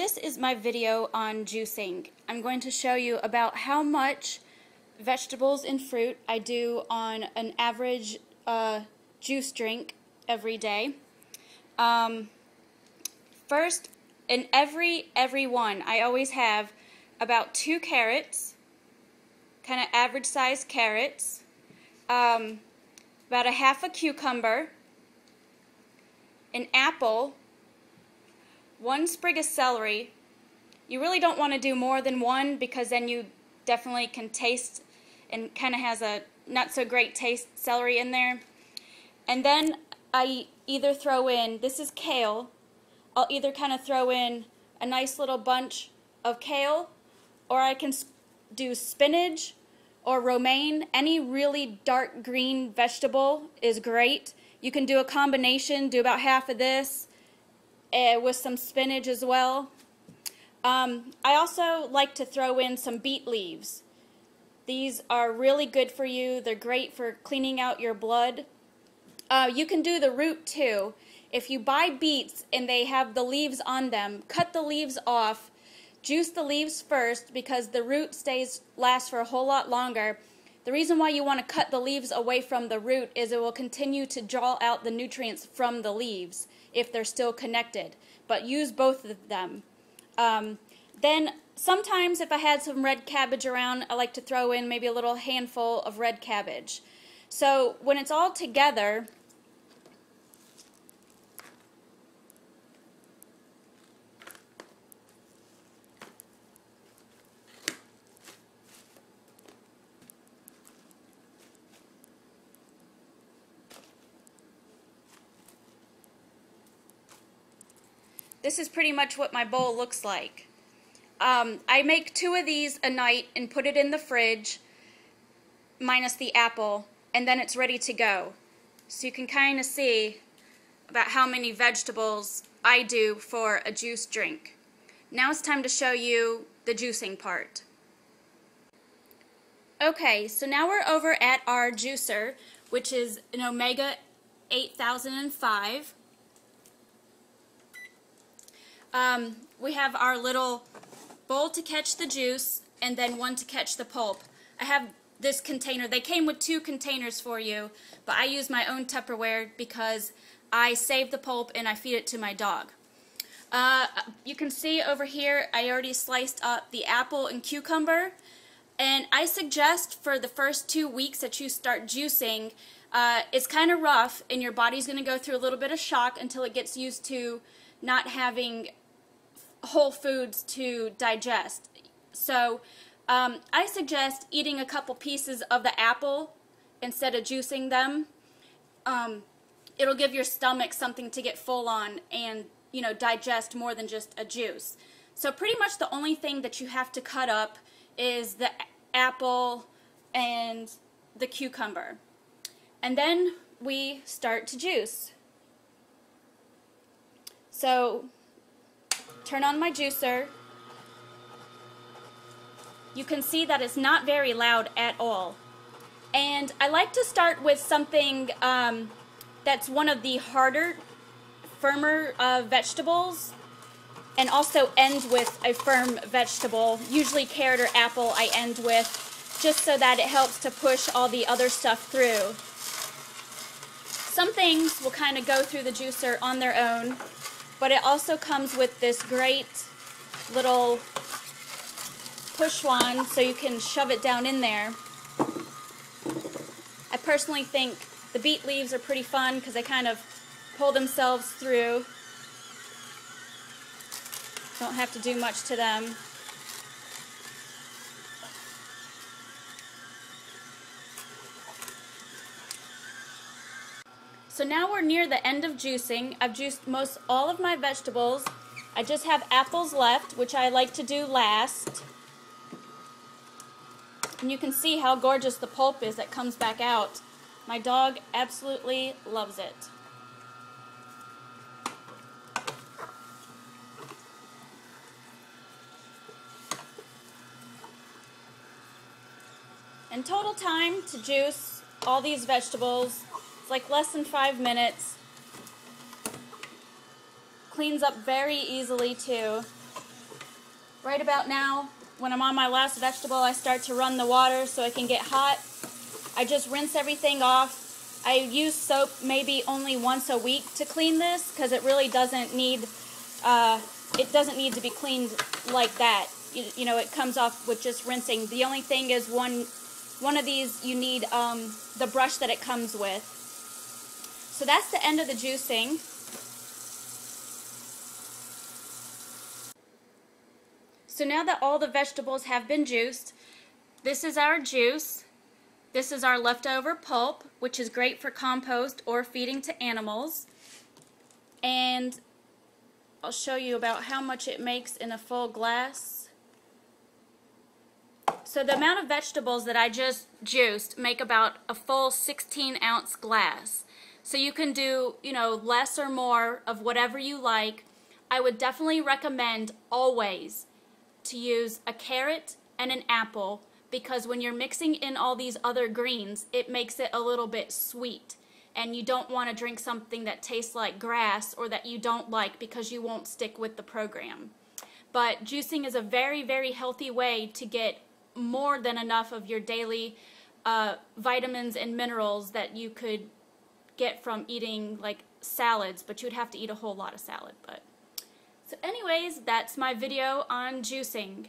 This is my video on juicing. I'm going to show you about how much vegetables and fruit I do on an average juice drink every day. First, in every one, I always have about 2 carrots, kind of average sized carrots, about a half a cucumber, an apple, 1 sprig of celery. You really don't want to do more than 1 because then you definitely can taste and kind of has a not so great taste celery in there. And then I either throw in, this is kale, I'll either kind of throw in a nice little bunch of kale, or I can do spinach or romaine. Any really dark green vegetable is great. You can do a combination, do about half of this with some spinach as well. I also like to throw in some beet leaves. These are really good for you. They're great for cleaning out your blood. You can do the root too. If you buy beets and they have the leaves on them, cut the leaves off. Juice the leaves first because the root lasts for a whole lot longer. The reason why you want to cut the leaves away from the root is it will continue to draw out the nutrients from the leaves if they're still connected. But use both of them. Then sometimes if I had some red cabbage around, I like to throw in maybe a little handful of red cabbage. So when it's all together, this is pretty much what my bowl looks like. I make 2 of these a night and put it in the fridge, minus the apple, and then it's ready to go. So you can kind of see about how many vegetables I do for a juice drink. Now it's time to show you the juicing part. Okay, so now we're over at our juicer, which is an Omega 8005. We have our little bowl to catch the juice and then 1 to catch the pulp. I have this container. They came with 2 containers for you, but I use my own Tupperware because I save the pulp and I feed it to my dog. You can see over here I already sliced up the apple and cucumber, and I suggest for the first 2 weeks that you start juicing, it's kind of rough and your body's going to go through a little bit of shock until it gets used to not having whole foods to digest. So I suggest eating a couple pieces of the apple instead of juicing them. It'll give your stomach something to get full on and, you know, digest more than just a juice. So pretty much the only thing that you have to cut up is the apple and the cucumber. And then we start to juice. So turn on my juicer. You can see that it's not very loud at all. And I like to start with something that's one of the harder, firmer vegetables, and also end with a firm vegetable. Usually carrot or apple I end with, just so that it helps to push all the other stuff through. Some things will kind of go through the juicer on their own, but it also comes with this great little push wand so you can shove it down in there. I personally think the beet leaves are pretty fun because they kind of pull themselves through. Don't have to do much to them. So now we're near the end of juicing. I've juiced most all of my vegetables. I just have apples left, which I like to do last. And you can see how gorgeous the pulp is that comes back out. My dog absolutely loves it. And total time to juice all these vegetables, it's like less than 5 minutes. Cleans up very easily too. Right about now, when I'm on my last vegetable, I start to run the water so it can get hot. I just rinse everything off. I use soap maybe only once a week to clean this because it really doesn't need, to be cleaned like that. You know, it comes off with just rinsing. The only thing is one of these you need the brush that it comes with. So that's the end of the juicing. So now that all the vegetables have been juiced, this is our juice. This is our leftover pulp, which is great for compost or feeding to animals. And I'll show you about how much it makes in a full glass. So the amount of vegetables that I just juiced make about a full 16-ounce glass. So you can do, you know, less or more of whatever you like. I would definitely recommend always to use a carrot and an apple, because when you're mixing in all these other greens, it makes it a little bit sweet. And you don't want to drink something that tastes like grass or that you don't like, because you won't stick with the program. But juicing is a very, very healthy way to get more than enough of your daily vitamins and minerals that you could get from eating like salads, but you'd have to eat a whole lot of salad. So anyways, that's my video on juicing.